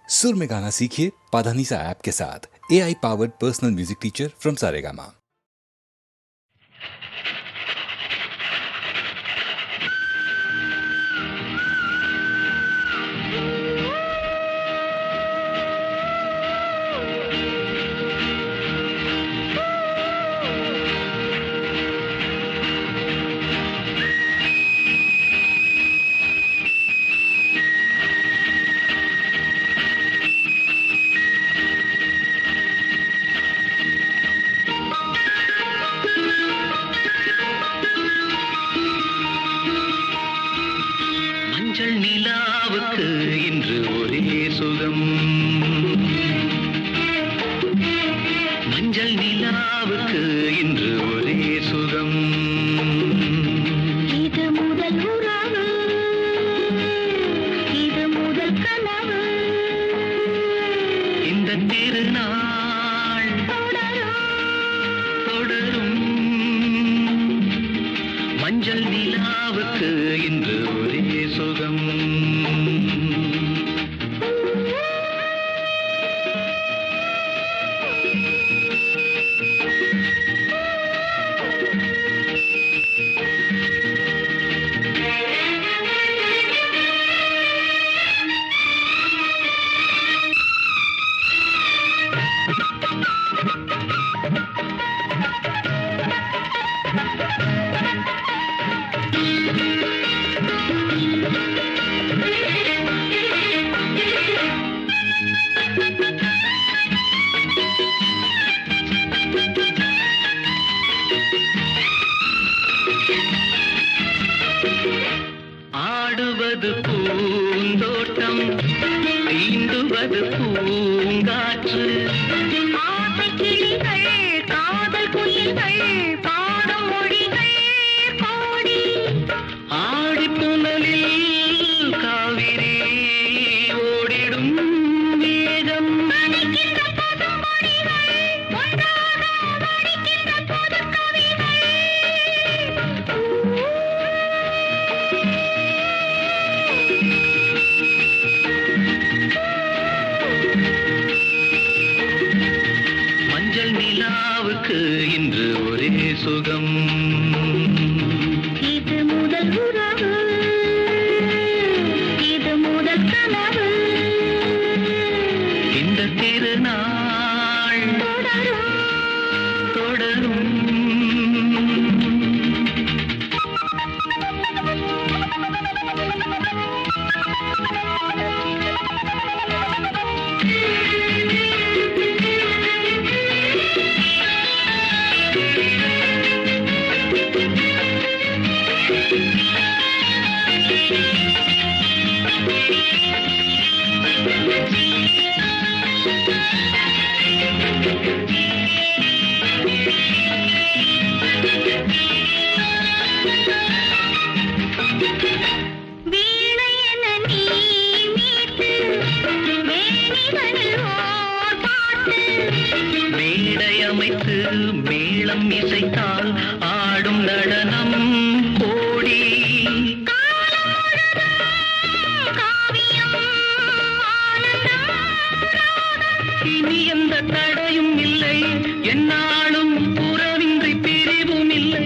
सुर में गाना सीखिए पाधानीसा ऐप के साथ। AI powered personal music teacher from Saregama. மஞ்சள் நிலாவுக்கு இன்று ஒரே சுகம். மஞ்சள் நிலாவுக்கு இன்று ஒரே சுகம். இது முதல் உறவு, இது முதல் கனவு. இந்த திருநாள் தொடரும். மஞ்சள் நிலாவுக்கு இன்று ஒரே சுகம். ஆடுவது பூந்தோட்டம், தீண்டுவது பூங்காற்று. ஆசைக் கிளிகள், காதல் குயில்கள், பாடும் மொழிகள் கோடி. ஆடிப்புணலில் காவிரி ஓடிடும் வேகம். நனைக்கின்ற பசும்பொடிகள், ஒன்றாக வடிக்கின்ற புதுக் கவிகள். மஞ்சள் நிலாவுக்கு இன்று ஒரே சுகம். இது முதல் உறவு, இது முதல் கனவு. இந்த திருநாள் தொடரும். வீணை என நீ மீட்டு, மேனிகளில் ஓர் பாட்டு. மேடை அமைத்து மேளம் இசைத்தால் ஆடும் நடனம் கோடி. காவியம், ஆனந்தம், இனி எந்த தடையும் இல்லை, என்னாலும் உறவின்றி பிரிவும் இல்லை.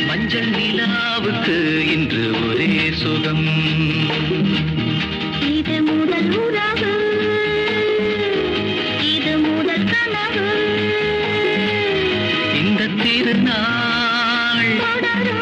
மஞ்சள் நிலாவுக்கு இன்று ஒரே சுகம். இது முதல் உறவு, இது முதல் கனவு. இந்த திருநாள் தொடரும்.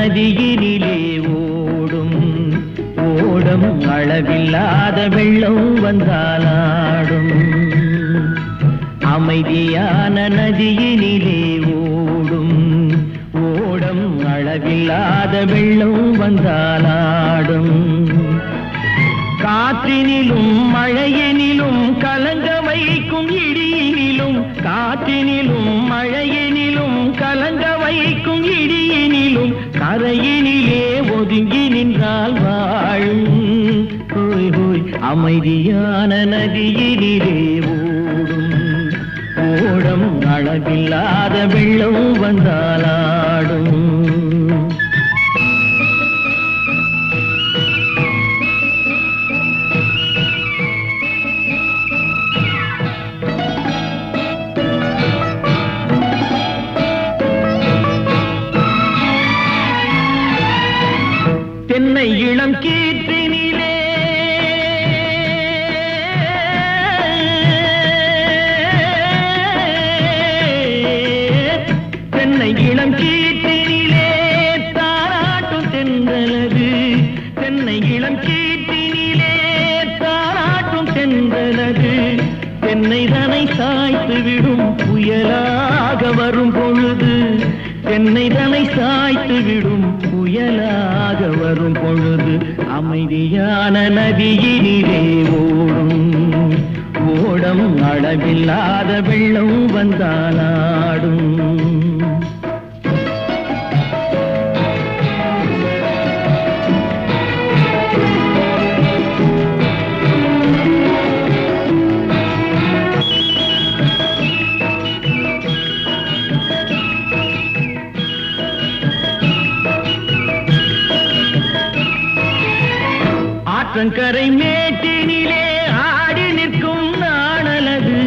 நதியினிலே ஓடும் ஓடம் அளவில்லாத வெள்ளம் வந்தாலாடும். அமைதியான நதியினிலே ஓடும் ஓடம் அளவில்லாத வெள்ளம் வந்தாலாடும். காற்றினிலும் மழையினிலும் கலங்க வைக்கும் இடியினிலும், காற்றினிலும் மழையினிலும் கலங்க வைக்கும் இடியினிலும், கரையினிலே ஒதுங்கி நின்றால் வாழும். ஹோய் ஹோய் அமைதியான நதியினிலே ஓடும் ஓடம் அளவில்லாத வெள்ளம் வந்தாலாடும். தென்னை இளம் கீற்றினிலே தென்னை இளம் கீற்றினிலே தாராட்டும் தென்றலது. தென்னை இளம் கீற்றினிலே தாராட்டும் தென்றலது. தென்னை தனை சாய்த்து விடும் புயலாக வரும் பொழுது, தென்னை தனை சாய்த்து விடும் புயலாக வரும் பொழுது, அமைதியான நதியினிலே ஓடும் ஓடம் அளவில்லாத வெள்ளம் வந்தாலாடும். ஆற்றங்கரை மேட்டினிலே ஆடி நிற்கும் நாணலது.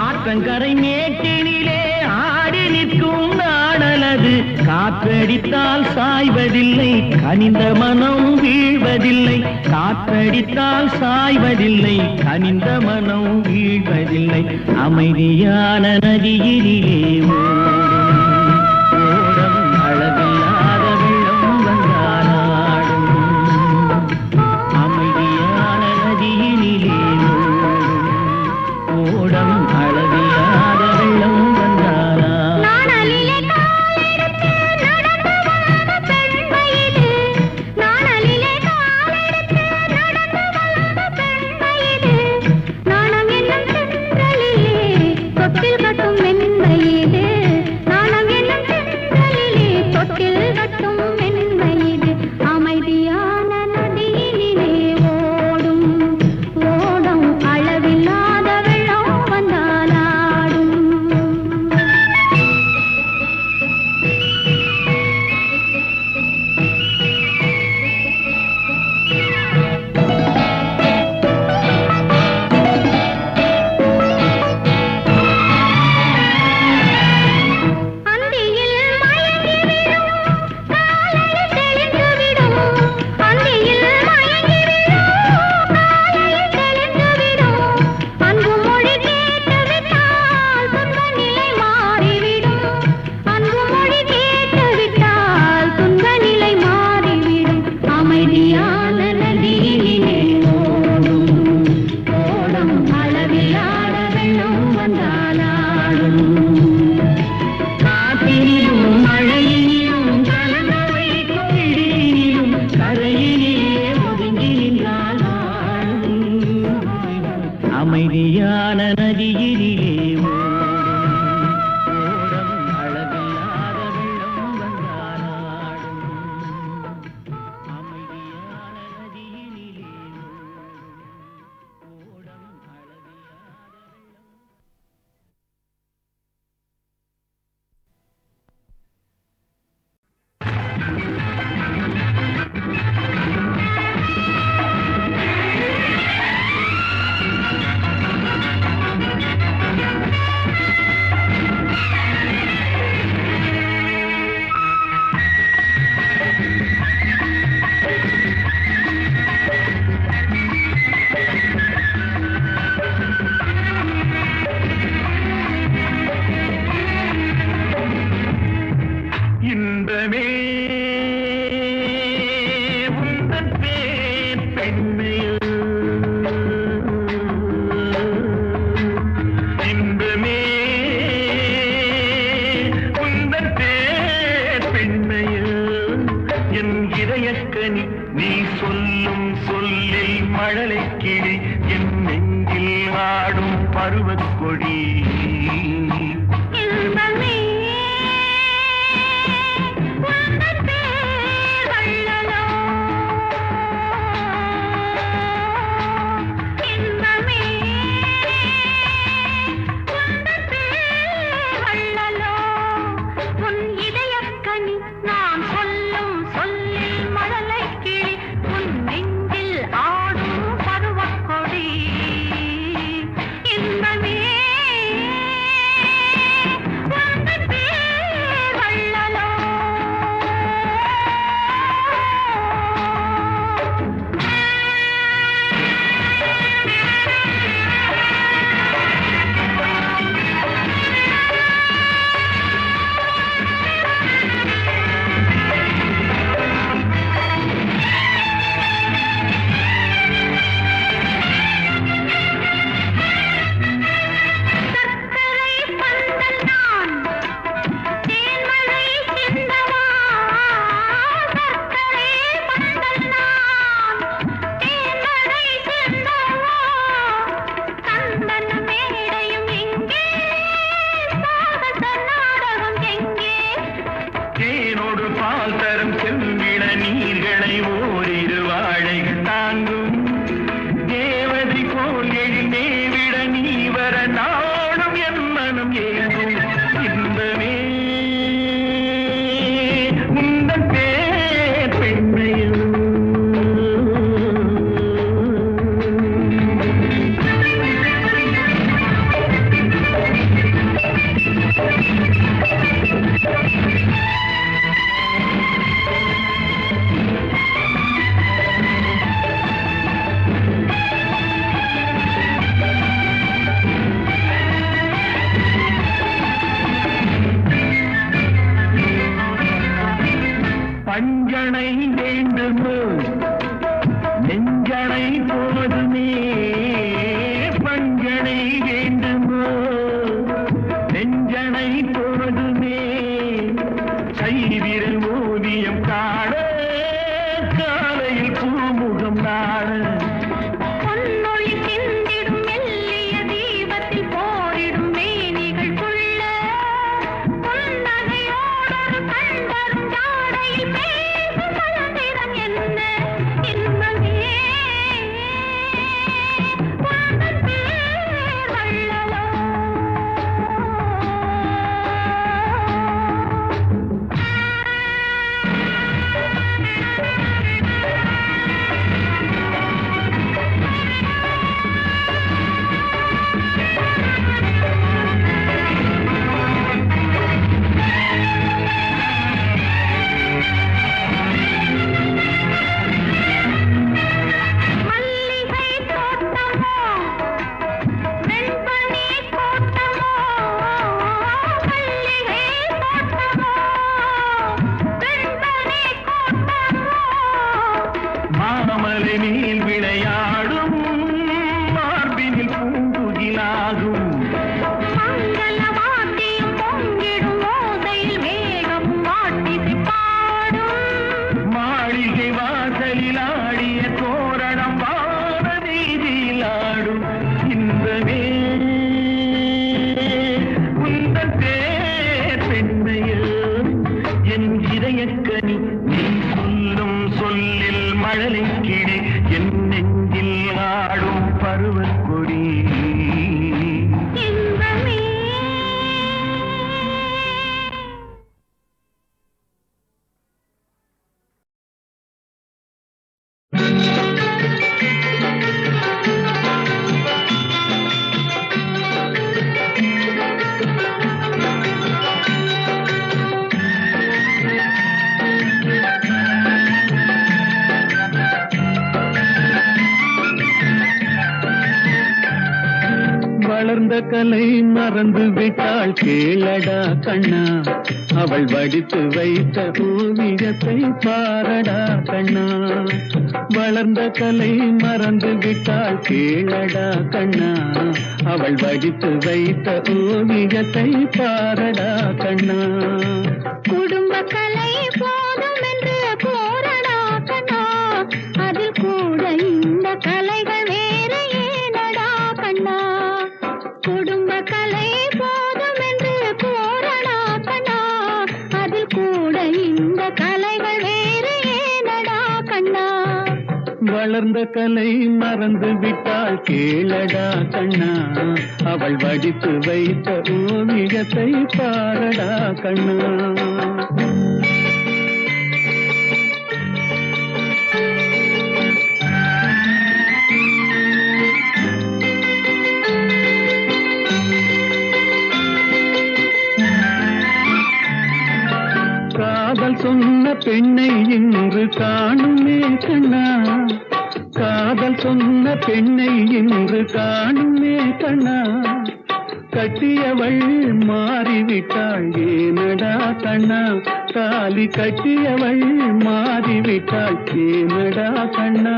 ஆற்றங்கரை மேட்டினிலே ஆடி நிற்கும் நாணலது. காற்றடித்தால் சாய்வதில்லை, கனிந்த மனம் வீழ்வதில்லை. காற்றடித்தால் சாய்வதில்லை, கனிந்த மனம் வீழ்வதில்லை. அமைதியான நதியினிலே ஓடும் அளவில்லாத வெள்ளம் வந்தாலாடும். அமைதியான நதியினிலே ஓடம் அளவில்லாத வெள்ளம் வந்தாலாடும். நாணலிலே காலெடுத்து நடந்து வளர்ந்த பெண் வயது. நாணலிலே காலெடுத்து நடந்து வளர்ந்த பெண் வயது. நாணம் என்னும் சென்றலிலே தொட்டில் கட்டும் மென் வயது. நாணம் என்னும் சென்றலிலே தொட்டில் கட்டும் மென் வயது. அமைதியான நதியினிலே ஓடும் ஓடம் அளவில்லாத வெள்ளம் வந்தாலாடும். அந்தியில் மயங்கிவிடும் காலையில் தெளிந்துவிடும். அந்தியில் மயங்கிவிடும் காலையில் தெளிந்துவிடும். அன்பு மொழி கேட்டுவிட்டால் துன்ப நிலை மாறிவிடும். அன்பு மொழி கேட்டுவிட்டால் துன்ப நிலை மாறிவிடும். அமைதியான நதியினிலே ஓடும் ஓடம் அளவில்லாத வெள்ளம் வந்தாலாடும். காற்றினிலும் மழையினிலும் கலங்க வைக்கும் இடியினிலும், கரையினிலே ஒதுங்கி நின்றால் வாழும். அமைதியான நதியினிலே ஓடம் அளவில்லாத வெள்ளம் வந்தாலாடும். அமைதியான நதியினிலே ஓடம் அளவில்லாத வெள்ளம். பெண்மையோ இன்பமே உந்தன் பேர் பெண்மையோ என் இதயக்கனி நீ சொல்லும் சொல்லில் மழலை கிளி என் நெஞ்சில் ஆடும் பருவக் கொடி வளர்ந்த கலை மறந்து விட்டாள் கேளடா கண்ணா, அவள் வடித்து வைத்த ஓவியத்தை பாரடா கண்ணா. வளர்ந்த கலை மறந்து விட்டாள் கேளடா கண்ணா, அவள் வடித்து வைத்த ஓவியத்தை பாரடா கண்ணா. குடும்ப கலை போதும் என்று கூறடா கண்ணா, அதில் கூட இந்த கலைகள் வேறு ஏனடா கண்ணா. குடும்ப கலை போதும் என்று கூறடா கண்ணா, அதில் கூட இந்த கலைகள் வேறு ஏனடா கண்ணா. வளர்ந்த கலை மறந்து விட்டாள் கேளடா கண்ணா, அவள் வடித்து வைத்த ஓவியத்தை பாரடா கண்ணா. காதல் சொன்ன பெண்ணை இன்று காணுமே கண்ணா, காதல் சொன்ன பெண்ணை இன்று காணுமே கண்ணா. கட்டியவள் மாறிவிட்டாள் ஏனடா கண்ணா, தாலி கட்டியவள் மாறிவிட்டாள் ஏனடா கண்ணா.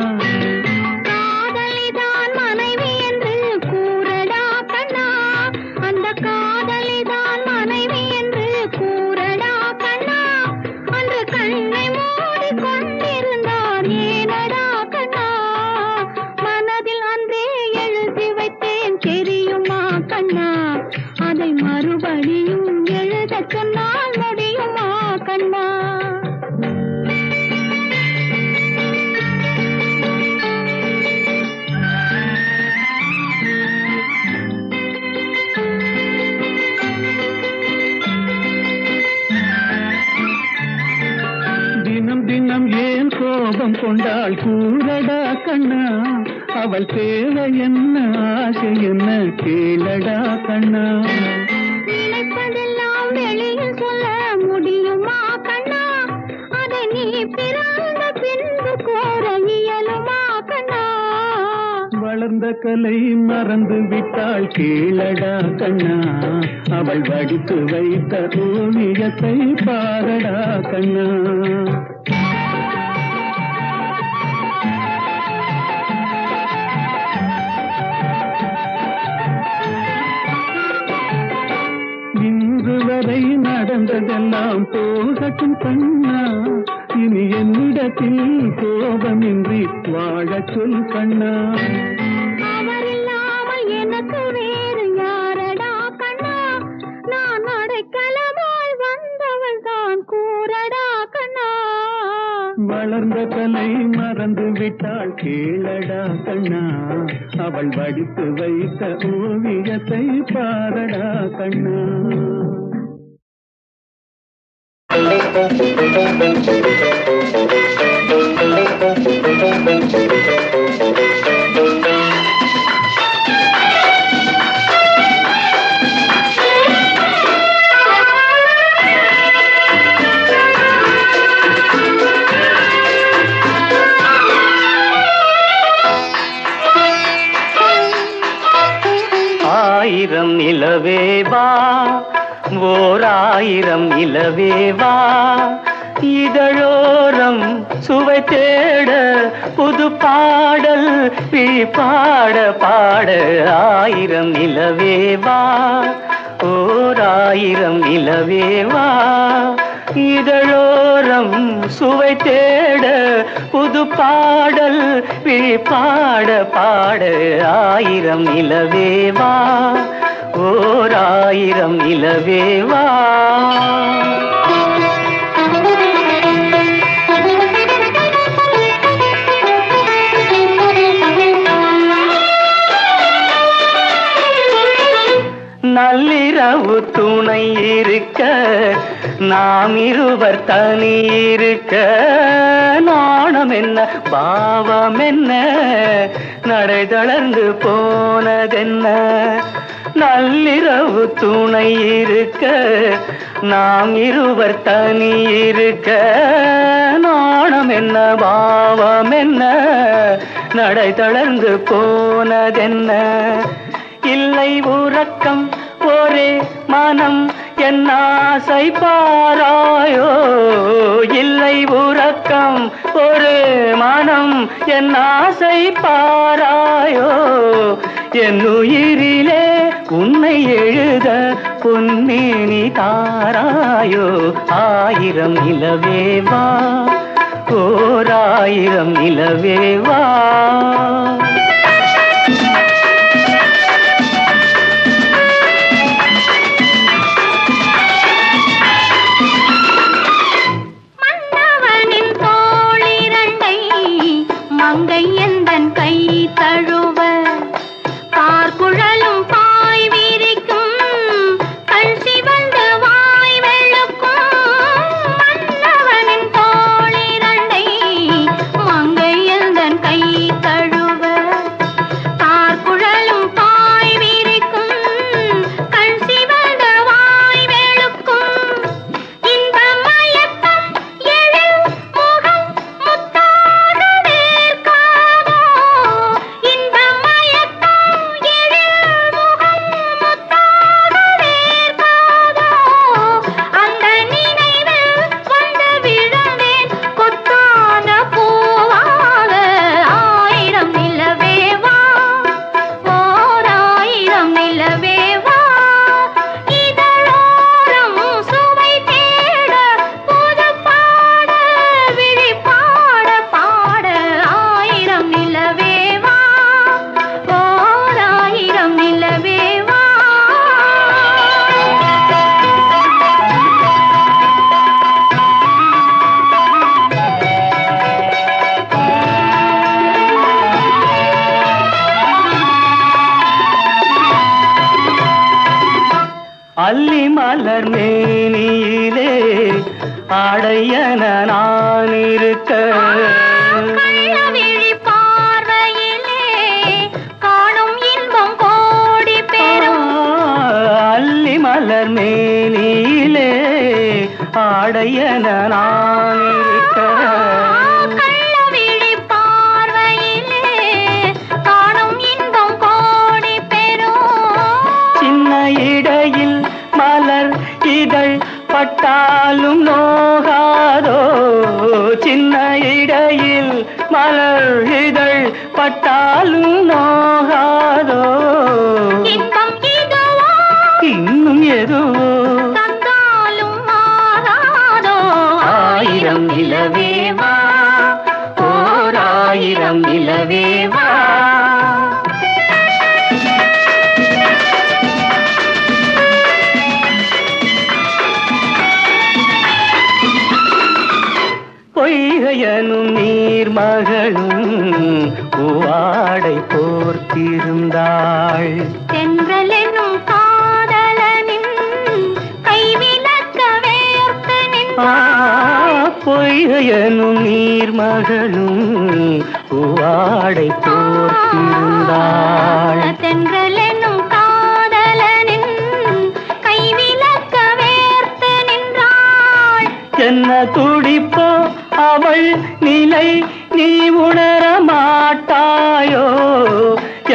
காதலிதான் மனைவி என்று கூறடா கண்ணா, அந்த காதலிதான் மனைவி என்று கூறடா கண்ணா. அன்று கண்ணை மூடி கொண்டிருந்தார் ஏனடா கண்ணா, மனதில் அன்றே எழுதி வைத்தேன் தெரியுமா கண்ணா. அதை மறுபடியும் எழுதச் சொன்னால் முடியுமா கண்ணா. தினம் தினம் ஏன் கோபம் கொண்டாள் கூறடா கண்ணா, அவள் தேவை என்ன ஆசை என்ன கேளடா கண்ணா. நினைப்பதெல்லாம் வெளியில் சொல்ல முடியுமா கண்ணா, அதை நீ பிறந்த பின்பு கோர இயலுமா கண்ணா. வளர்ந்த கலை மறந்து விட்டாள் கேளடா கண்ணா, அவள் வடித்து வைத்த ஓவியத்தை பாரடா கண்ணா. இன்று வரை நடந்ததெல்லாம் போகட்டும் கண்ணா, இனி என்னிடத்தில் கோபமின்றி வாழச் சொல் கண்ணா. அவர் இல்லாமல் எனக்கு வேறு யாரடா கண்ணா, நான் அடைக்கலமாய் வந்தவள் தான் கூறடா கண்ணா. வளர்ந்த கலை மறந்து விட்டாள் கேளடா கண்ணா, அவள் வடித்து வைத்த ஓவியத்தை பாரடா கண்ணா. ஆயிரம் நிலவேவா, ஓர் ஆயிரம் நிலவேவா, இதழோரம் சுவை தேட புது பாடல் பாட பாட. ஆயிரம் நிலவேவா, ஓர் ஆயிரம் நிலவேவா, இதழோரம் சுவை தேட புது பாடல் பாட பாட. ஆயிரம் நிலவேவா, ஓர் ஆயிரம் நிலவேவா. நள்ளிரவு துணை இருக்க நாம் இருவர் தனி இருக்க, நாணம் என்ன பாவம் என்ன நடை தளர்ந்து போனதென்ன. நள்ளிரவு துணை இருக்க நாம் இருவர் தனி இருக்க, நாணம் என்ன பாவம் என்ன நடை தளர்ந்து போனதென்ன. இல்லை உறக்கம் ஒரே மனம் என் ஆசை பாராயோ, இல்லை உறக்கம் ஒரு மனம் என் ஆசை பாராயோ என் உயிரிலே உன்னை எழுத பொன்னேனி தாராயோ ஆயிரம் நிலவேவா ஓர் ஆயிரம் நிலவேவா மங்கை எந்தன் கை தழுவ பார்க்குழலும் பாய் விரிக்கும் கண் சிவந்து வாய் வெளுக்கும் மன்னவனின் தோளிரண்டை மங்கை எந்தன் கை தழுவ பார்க்குழலும் பாய் விரிக்கும் கண் சிவந்து வாய் வெளுக்கும் இன்ப மயக்கம் எழில் முகம் முத்தாக அல்லி மலர் மேனியிலே ஆடையன நான் இருக்க கள்ளவிழி பார்வையிலே காணும் இன்பம் கோடி பெறும் அல்லி மலர் மேனியிலே ஆடையன நான் இருக்க கள்ளவிழி பார்வையிலே காணும் இன்பம் கோடி பெறும் சின்ன இடையில் மலர் இதழ் பட்டாலும் நோகாதோ சின்ன இடையில் மலர் இதழ் பட்டாலும் நோகாதோ இன்பம் இதுவோ இன்னும் எதுவோ தந்தாலும் மாறாதோ ஆயிரம் நிலவேவா ஓர் ஆயிரம் நிலவேவா பொய்கையனும் நீர்மகளும் பூவாடை போர்த்திருந்தாள் தென்றல் என்னும் காதலனின் கைவிலக்க வேர்த்து நின்றாள் பொய்கையனும் நீர்மகளும் பூவாடை போர்த்திருந்தாள் தென்றல் என்னும் காதலனின் கைவிலக்க வேர்த்து நின்றாள் என்ன துடிப்போ அவள் நிலை நீ உணர மாட்டாயோ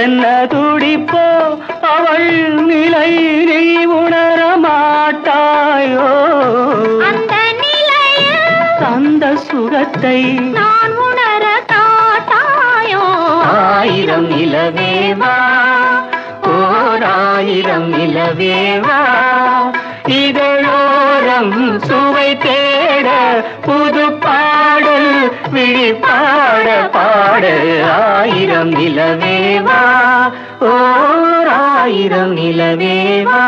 என்ன துடிப்போ அவள் நிலை நீ உணர மாட்டாயோ அந்த நிலையில் தந்த சுகத்தை நான் உணர காட்டாயோ ஆயிரம் நிலவேவா ஓர் ஆயிரம் நிலவேவா இதழோரம் சுவை தேட புது பாடல் விழி பாட பாட ஆயிரம் நிலவேவா ஓர் ஆயிரம் நிலவேவா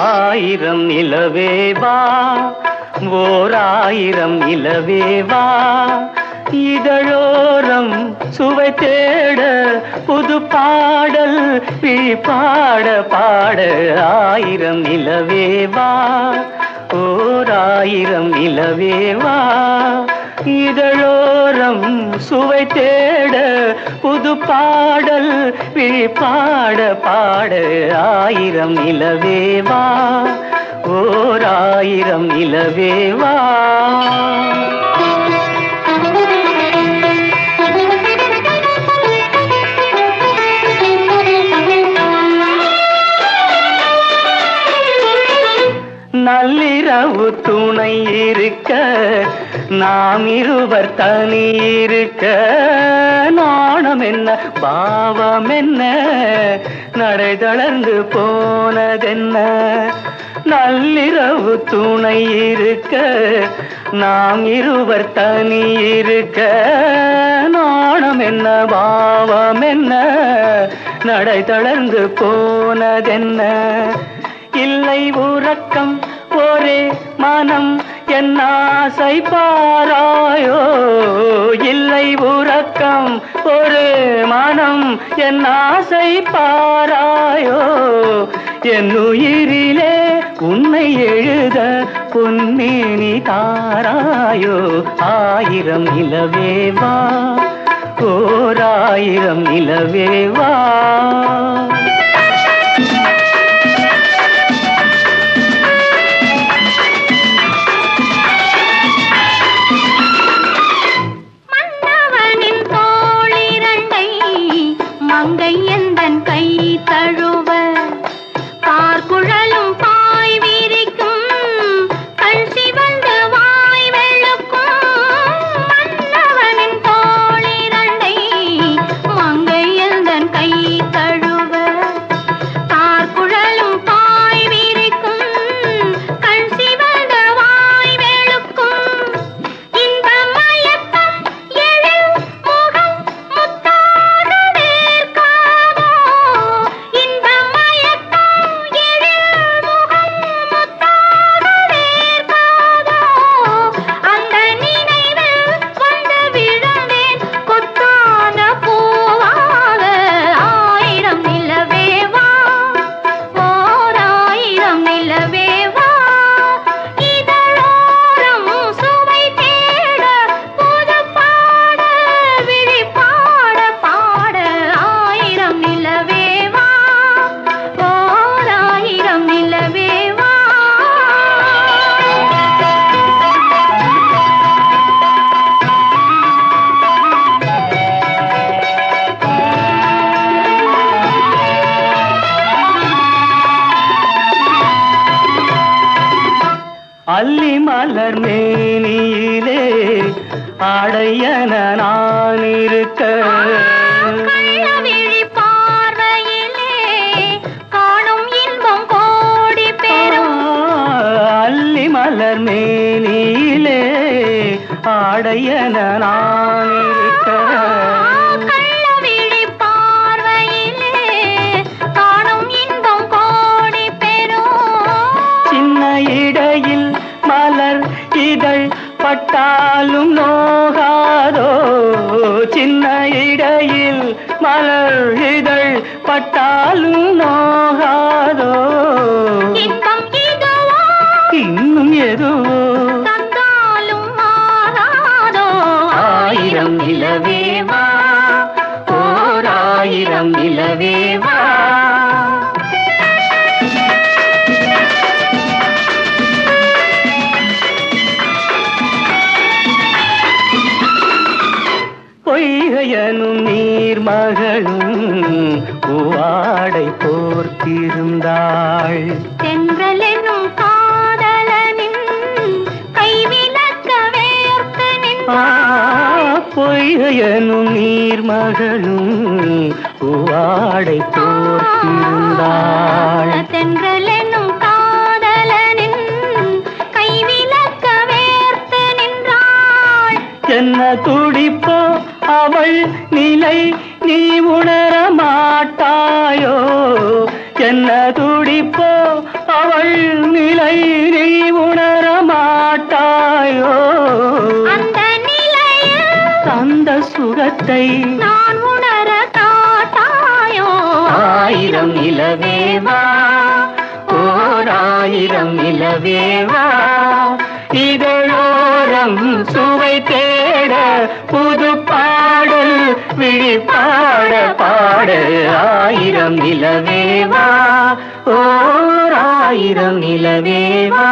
ஆயிரம் நிலவேவா ஓர் ஆயிரம் நிலவேவா இதழோரம் சுவை தேட புது பாடல் விழி பாட பாட ஆயிரம் நிலவேவா ஓர் ஆயிரம் நிலவேவா இதழோரம் சுவை தேட புது பாடல் விழிப்பாட பாட ஆயிரம் நிலவேவா ஓர் ஆயிரம் நிலவேவா நள்ளிரவு துணை இருக்க நாம் இருவர் தனி இருக்க நாணம் என்ன பாவம் என்ன நடை தளர்ந்து போனதென்ன நள்ளிரவு துணை இருக்க நாம் இருவர் தனி இருக்க நாணம் என்ன பாவம் என்ன நடை தளர்ந்து போனதென்ன இல்லை உறக்கம் ஒரே மனம் என் ஆசை பாராயோ இல்லை உறக்கம் ஒரு மனம் என் ஆசை பாராயோ என் உயிரிலே உன்னை எழுத பொன்னேனி தாராயோ ஆயிரம் நிலவேவா ஓர் ஆயிரம் நிலவேவா அல்லி மலர் மேனியிலே ஆடையன நான் இருக்க அல்லி மலர் மேனியிலே ஆடையன நான் இருக்க இடையில் மலர் இதழ் பட்டாலும் நோகாதோ சின்ன இடையில் மலர் இதழ் பட்டாலும் நோகாதோ இன்னும் எதுவோ ஆயிரம் நிலவேவா ஓர் ஆயிரம் நிலவேவா பொய்கையனும் நீர்மகளும் பூவாடை போர்த்திருந்தாள் தென்றலெனும் காதலனின் கைவிலக்க வேர்த்து நின்றாள் பொய்கையனும் நீர்மகளும் பூவாடை போர்த்திருந்தாள் தென்றலெனும் காதலனின் கைவிலக்க வேர்த்து நின்றாள் என்ன துடிப்போ அவள் நிலை நீ உணர மாட்டாயோ என்ன துடிப்போ அவள் நிலை நீ உணர மாட்டாயோ அந்த நிலையில் அந்த சுகத்தை நான் உணர காட்டாயோ ஆயிரம் நிலவேவா ஓர் ஆயிரம் நிலவேவா இதழோர நேரம் சுவை தேட புது பாடல் விழி பாட பாட ஆயிரம் நிலவேவா ஓர் ஆயிரம் நிலவேவா.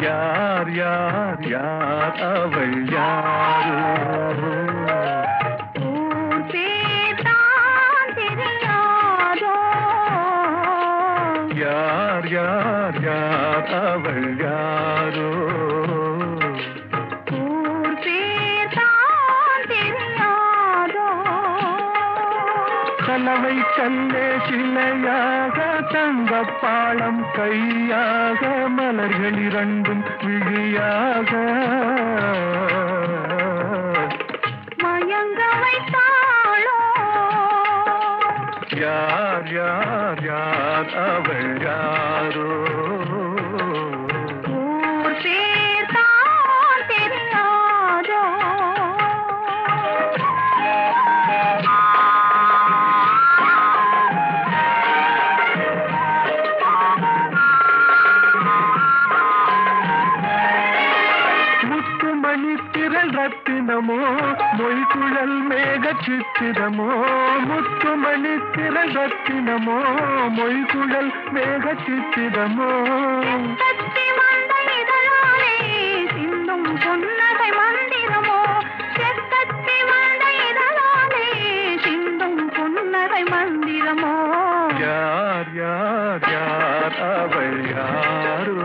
யார் யார் யார் அவள் யாரோ யார் யார் யார் அவள் யாரோ கலவை கல்லே சிலையாக தங்கப்பாளம் கையாக மலர்கள் இரண்டும் விழியாக மயங்க வைத்தாளோ யார் யார் யார் அவள் யாரோ ரத்தினமோ மொய்குழல் மேக சித்திரமோ முத்துமணி திரள் ரத்தினமோ மொய்குழல் மேக சித்திரமோ சிந்தும் புன்னகை மந்திரமோ செத்தத்தி வந்த இதழாலே சிந்தும் புன்னகை மந்திரமோ யார் யார் யார் அவள் யாரோ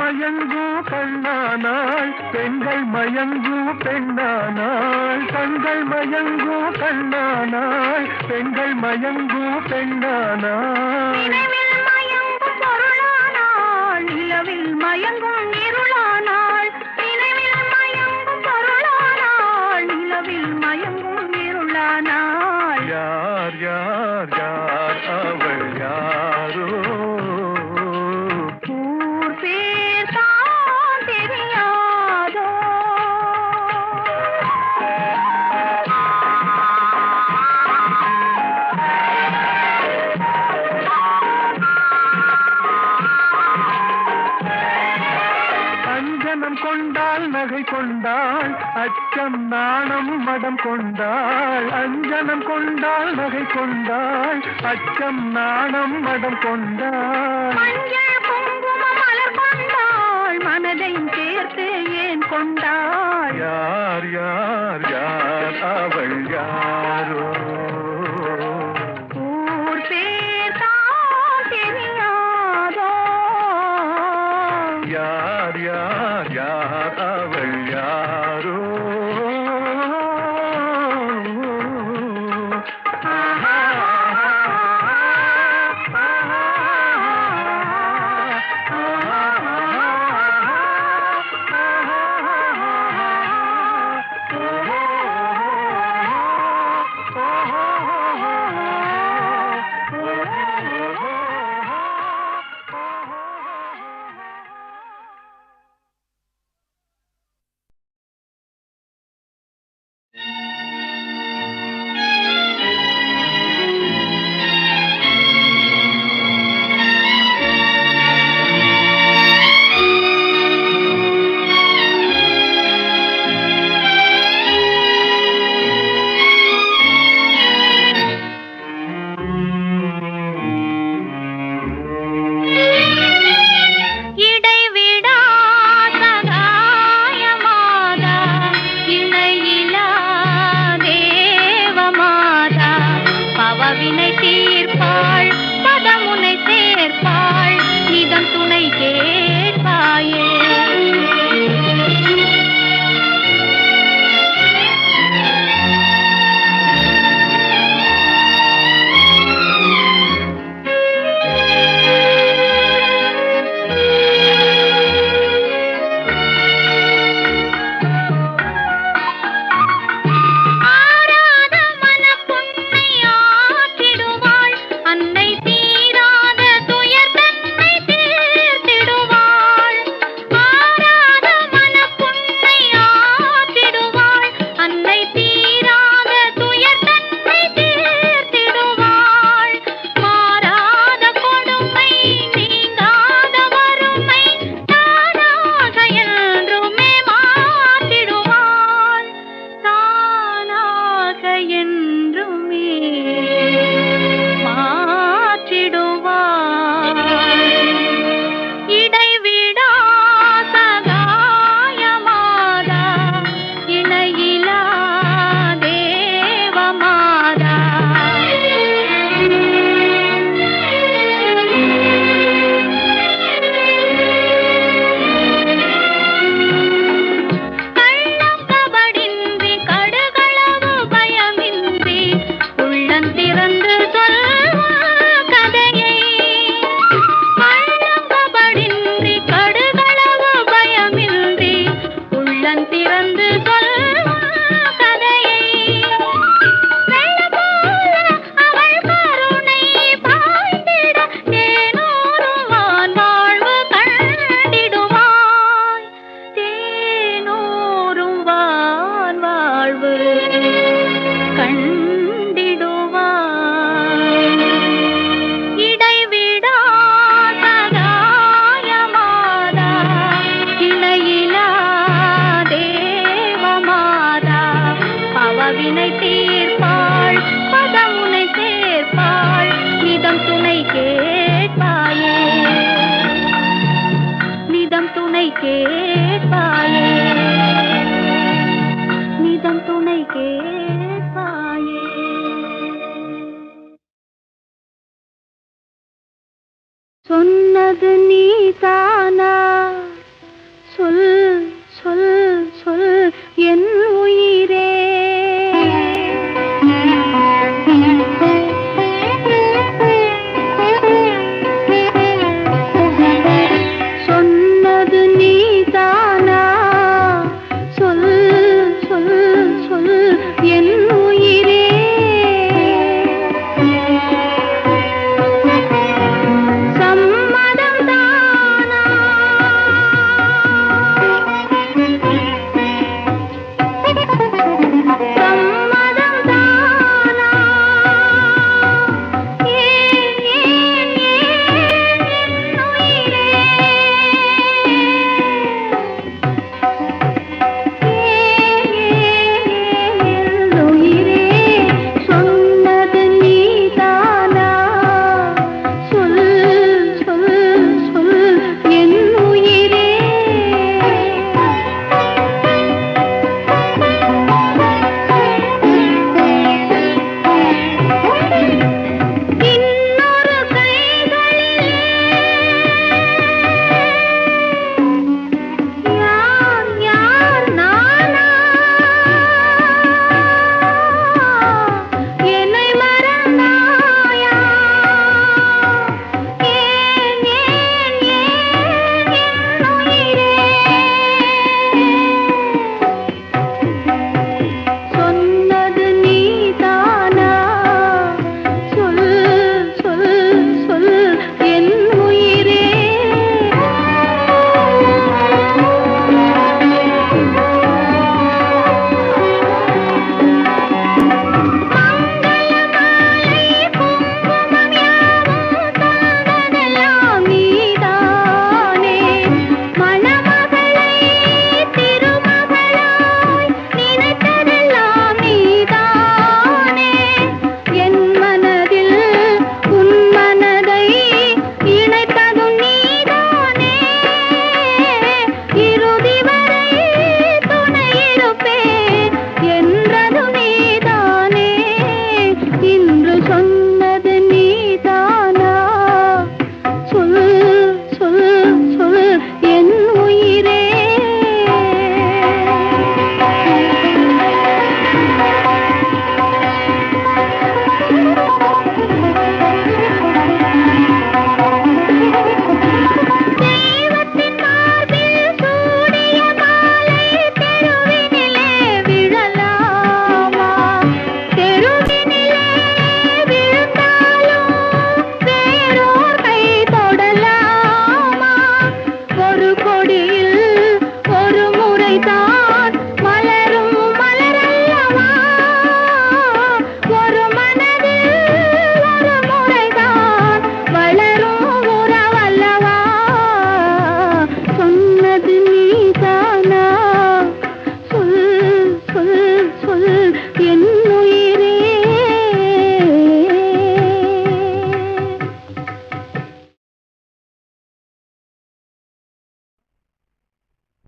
மயங்கு கண்ணானாள் பெண்கள் மயங்கு பெண்ணானாள் கண்கள் மயங்கு கண்ணானாள் பெண்கள் மயங்கு பெண்ணானாள் நிலவில் மயங்கும் இருளானாள் நினைவில் மயங்கும் பொருளானாள் நிலவில் மயங்கும் இருளானாள் யார் யார் யார் அவள் யாரோ கொண்டாள் நகை கொண்டாள் அச்சம் நாணம் மடம் கொண்டாள் அஞ்சனம் கொண்டாள் நகை கொண்டாள் அச்சம் நாணம் மடம் கொண்டாள் மஞ்சள் குங்கும மலர் கொண்டாள் மனதை சேர்த்து ஏன் கொண்டாள் யார் யார் யார் அவள் யாரோ ஊர் பேர்தான் தெரியாதோ யார் யார் யார் அவள் யாரோ நிதம் துணை கேட்பாயே. சொன்னது நீதானா? சொல் சொல் சொல் என் உயிரே. சொன்னது நீதானா?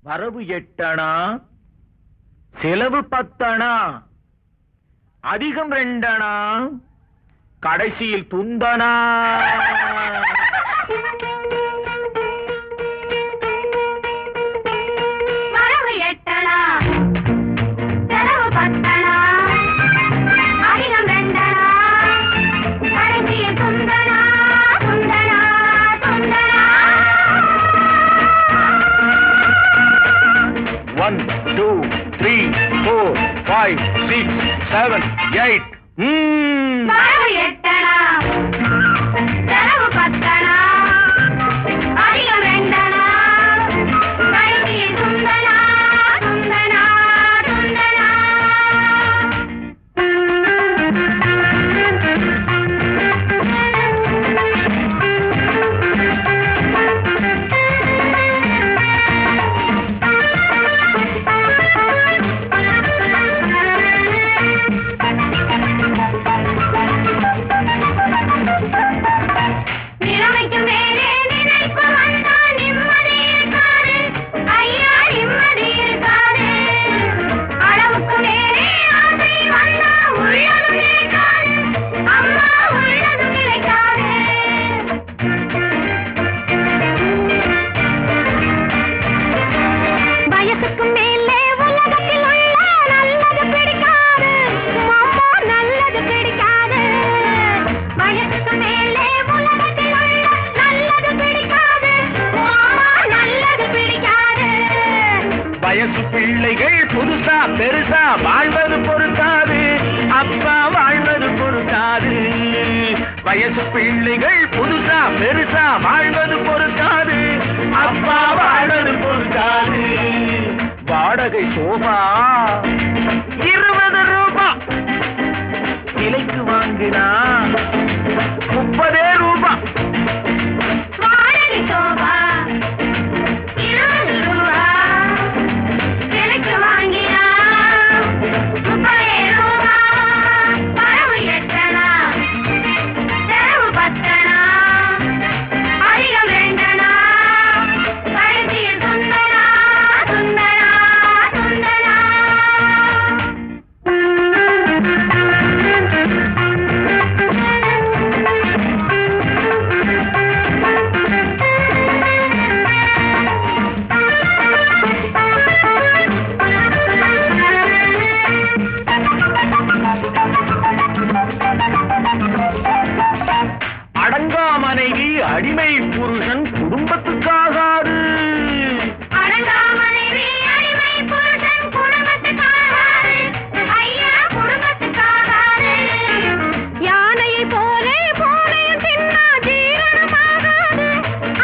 வரவு 8 அணா, செலவு 10 அணா, அதிகம் 2 அணா, கடைசியில் துந்தனா. வரவு 8 அணா, செலவு 10 அணா, அதிகம் 2 அணா, கடைசியில் துந்தனா, துந்தனா, துந்தனா. 1 2 3 4 5 6 7 8. வரவு 8 அணா, செலவு 10 அணா, அதிகம் 2 அணா, கடைசியில் துந்தனா, துந்தனா, துந்தனா. நிலைமைக்கு மேலே நினைப்பு வந்தா நிம்மதி இருக்காது, ஐயா நிம்மதி இருக்காது. அளவுக்கு மேலே ஆசை வந்தா உள்ளதும் நிலைக்காது, அம்மா உள்ளதும் நிலைக்காது. வயசுக்கு மேலே உலகத்தில் உள்ள நல்லது பிடிக்காது, அம்மா நல்லது பிடிக்காது. வயசுக்கு மேலே உலகத்தில் உள்ள நல்லது பிடிக்காது, அம்மா நல்லது பிடிக்காது. வயசு பிள்ளைகள் புதுசா பெருசா வாழ்வது பொறுக்காது, அப்பா வாழ்வது பொறுக்காது. வயசு பிள்ளைகள் புதுசா பெருசா வாழ்வது பொறுக்காது, அப்பா வாழ்வது பொறுக்காது. வாடகை சோபா 20 ரூபாய், விலைக்கு வாங்கினா 30 ரூபாய். வாடகை சோபா 20 ரூபா, விலைக்கு வாங்கினா 30 ரூபா. வரவு 8 அணா, செலவு 10 அணா, அதிகம் 2 அணா, கடைசியில் துந்தனா, துந்தனா, துந்தனா. அடங்கா மனைவி அடிமை புருஷன் குடும்பத்துக்காகாது. அடங்கா மனைவி அடிமை புருஷன் குடும்பத்துக்காகாது, ஐயா குடும்பத்துக்காகாது. யானையை போலே பூனையும் தின்னா ஜீரணமாகாது,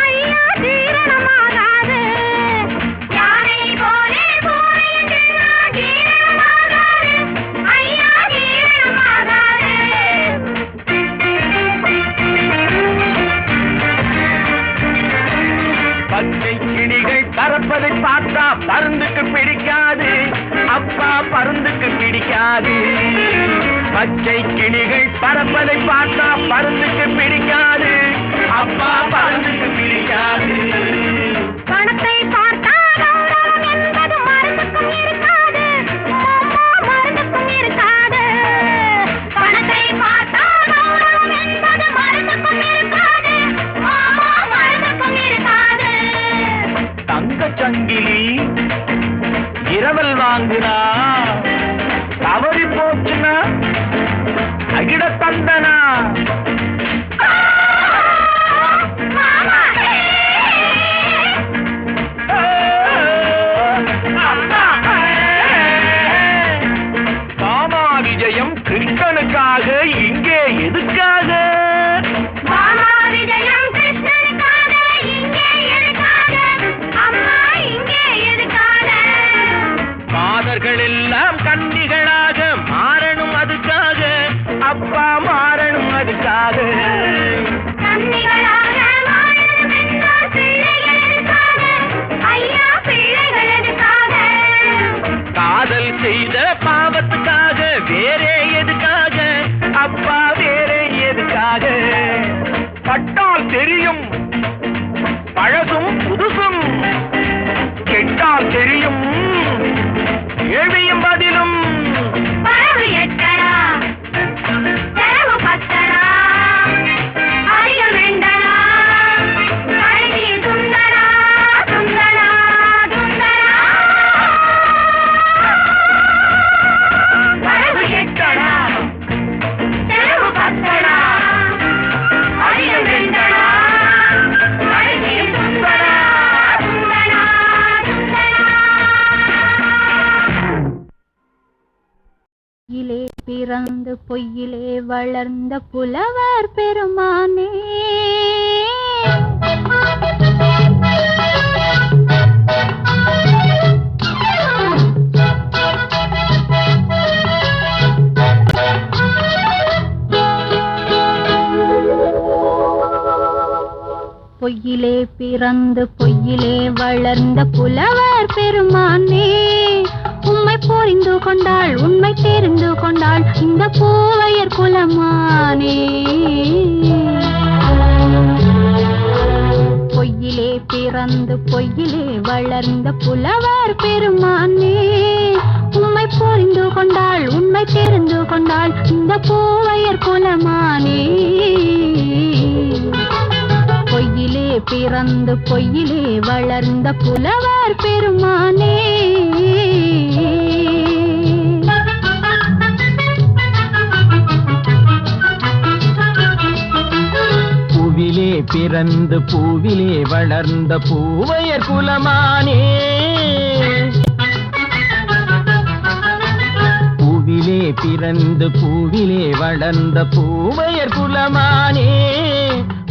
ஐயா ஜீரணமாகாது. யானையை போலே பூனையும் தின்னா ஜீரணமாகாது, ஐயா ஜீரணமாகாது. பச்சை கிளிகள் பறப்பதை பார்த்தா பருந்துக்கு பிடிக்காது, அப்பா பருந்துக்கு பிடிக்காது. பச்சை கிளிகள் பறப்பதை பார்த்தா பருந்துக்கு பிடிக்காது, அப்பா பருந்துக்கு பிடிக்காது. பணத்தை பார்த்தா கௌரவம் என்பது மருந்துக்கும் இருக்காது, அம்மா மருந்துக்கும் இருக்காது. பணத்தை பார்த்தா கௌரவம் என்பது மருந்துக்கும் இருக்காது, அம்மா மருந்துக்கும் இருக்காது. தங்கச் சங்கிலி இரவல் வாங்குனா தவறி போச்சுனா அகிட தந்தனா. மாமா, மாமா விஜயம் கிருஷ்ணனுக்காக இங்கே எதுக்காக? மாமா விஜயம் கிருஷ்ணனுக்காக இங்கே எதுக்காக, அம்மா இங்கே எதுக்காக? மாதர்கள் பிறந்து பொய்யிலே வளர்ந்த புலவர் பெருமானே பொய்யிலே பிறந்து பொய்யிலே வளர்ந்த புலவர் பெருமானே உம்மை புரிந்து கொண்டாள் உண்மை தெரிந்து கொண்டாள் இந்த பூவையர் குலமானே பொய்யிலே பிறந்து பொய்யிலே வளர்ந்த புலவர் பெருமானே உம்மை புரிந்து கொண்டாள் உண்மை தெரிந்து கொண்டாள் இந்த பூவையர் குலமானே பொய்யிலே பிறந்து பொய்யிலே வளர்ந்த புலவர் பெருமானே பூவிலே பிறந்து பூவிலே வளர்ந்த பூவையர் குலமானே பூவிலே பிறந்து பூவிலே வளர்ந்த பூவையர் குலமானே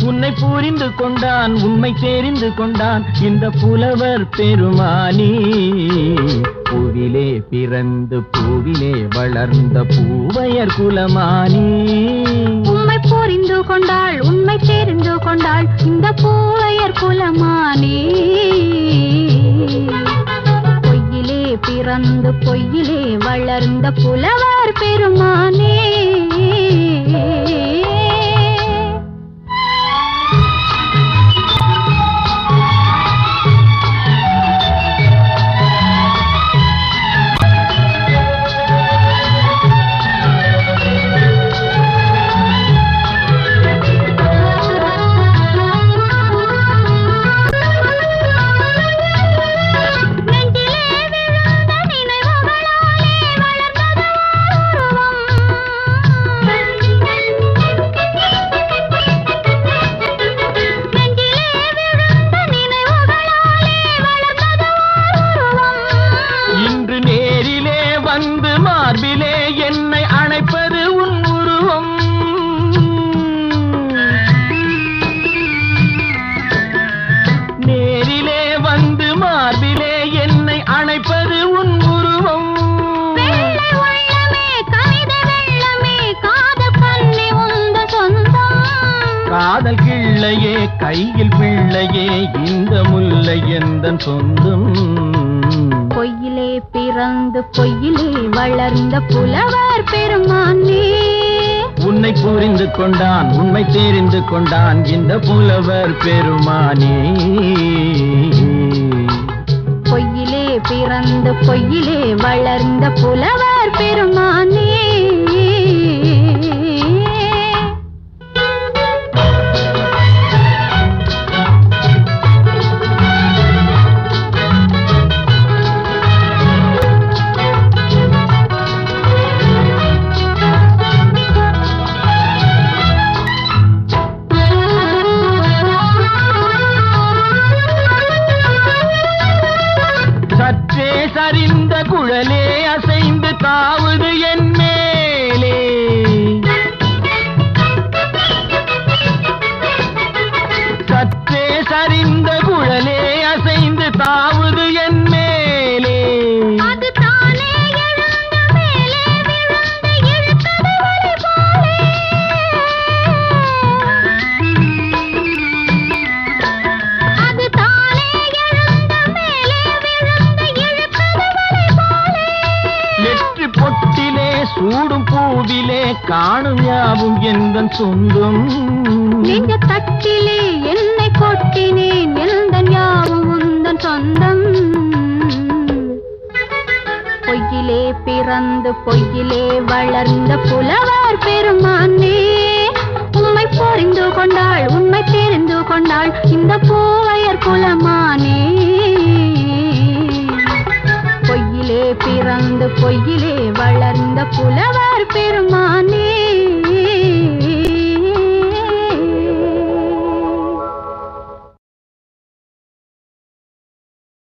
உன்னை புரிந்து கொண்டான் உண்மை தெரிந்து கொண்டான் இந்த புலவர் பெருமானே பூவிலே பிறந்து பூவிலே வளர்ந்த பூவையர் குலமானே உம்மை புரிந்து கொண்டாள் உண்மை தெரிந்து கொண்டாள் இந்த பூவையர் குலமானே பொய்யிலே பிறந்து பொய்யிலே வளர்ந்த புலவர் பெருமானே காதல் கிள்ளையே கையில் பிள்ளையே இந்த முல்லை எந்தன் சொந்தம் பொய்யிலே பிறந்து பொய்யிலே வளர்ந்த புலவர் பெருமானே உன்னை புரிந்து கொண்டான் உண்மை தெரிந்து கொண்டான் இந்த புலவர் பெருமானே பொய்யிலே பிறந்து பொய்யிலே வளர்ந்த புலவர் பெருமானே சரிந்த குழலே அசைந்து தாவுது என் மேலே சற்றே சரிந்த குழலே அசைந்து தாவுது என் மேலே அது தானே எழுந்த மேலே விழுந்து இழுத்தது வலி போலே அது தானே எழுந்த மேலே விழுந்து இழுத்தது வலி போலே நெற்றி பொட்டிலே சூடும் பூவிலே காணும் யாவும் எந்தன் சொந்தம் நெஞ்ச தட்டிலே என்னை கொட்டினேன் எந்தன் யாவும் உந்தன் சொந்தம் பொய்யிலே பிறந்து பொய்யிலே வளர்ந்த புலவர் பெருமானே உம்மை புரிந்து கொண்டாள் உண்மை தெரிந்து கொண்டாள் இந்த பூவையர் குலமானே பொய்யிலே பிறந்து பொய்யிலே வளர்ந்த புலவர் பெருமானே